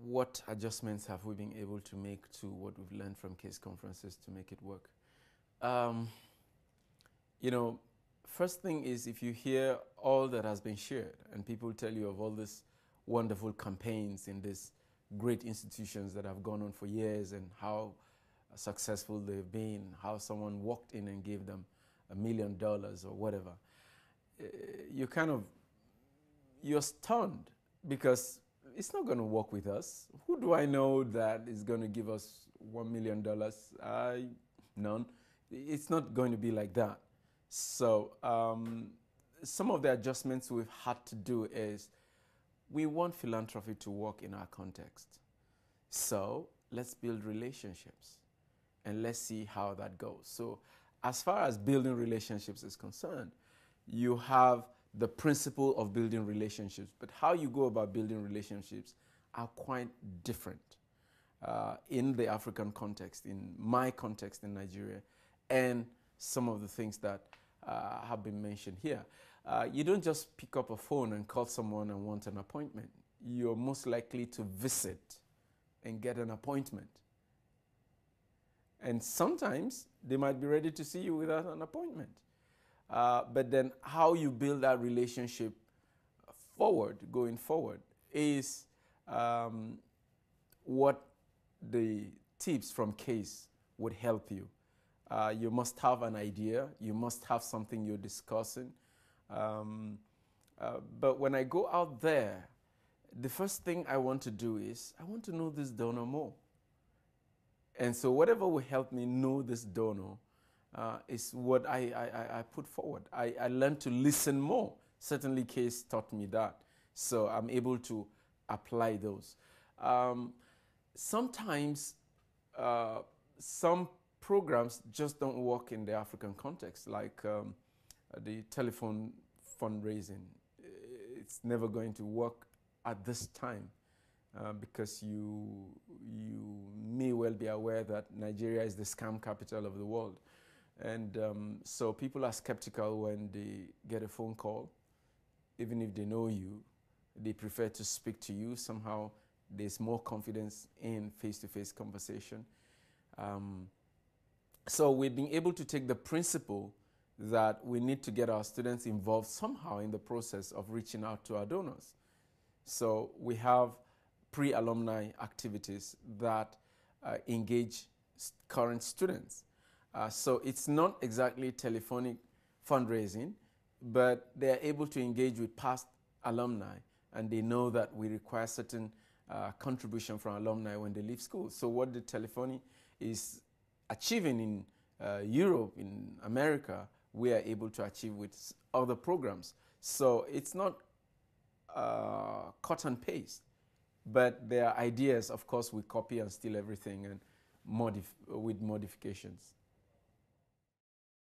what adjustments have we been able to make to what we've learned from case conferences to make it work? You know, first thing is, if you hear all that has been shared and people tell you of all these wonderful campaigns in these great institutions that have gone on for years and how successful they've been, how someone walked in and gave them $1 million or whatever, you're stunned because it's not going to work with us. Who do I know that is going to give us $1 million? None. It's not going to be like that. So some of the adjustments we've had to do is we want philanthropy to work in our context. So let's build relationships and let's see how that goes. So as far as building relationships is concerned, you have the principle of building relationships, but how you go about building relationships are quite different in the African context, in my context in Nigeria, and some of the things that have been mentioned here. You don't just pick up a phone and call someone and want an appointment. You're most likely to visit and get an appointment. And sometimes they might be ready to see you without an appointment. But then how you build that relationship going forward, is what the tips from CASE would help you. You must have an idea. You must have something you're discussing. But when I go out there, the first thing I want to do is I want to know this donor more. And so whatever will help me know this donor is what I put forward. I learned to listen more. Certainly CASE taught me that. So I'm able to apply those. Sometimes some programs just don't work in the African context, like the telephone fundraising. It's never going to work at this time because you may well be aware that Nigeria is the scam capital of the world. And so people are skeptical when they get a phone call. Even if they know you, they prefer to speak to you. Somehow there's more confidence in face-to-face conversation. So we've been able to take the principle that we need to get our students involved somehow in the process of reaching out to our donors. So we have pre-alumni activities that engage current students. So it's not exactly telephonic fundraising, but they're able to engage with past alumni, and they know that we require certain contribution from alumni when they leave school. So what the telephony is achieving in Europe, in America, we are able to achieve with other programs. So it's not cut and paste, but there are ideas. Of course, we copy and steal everything and with modifications.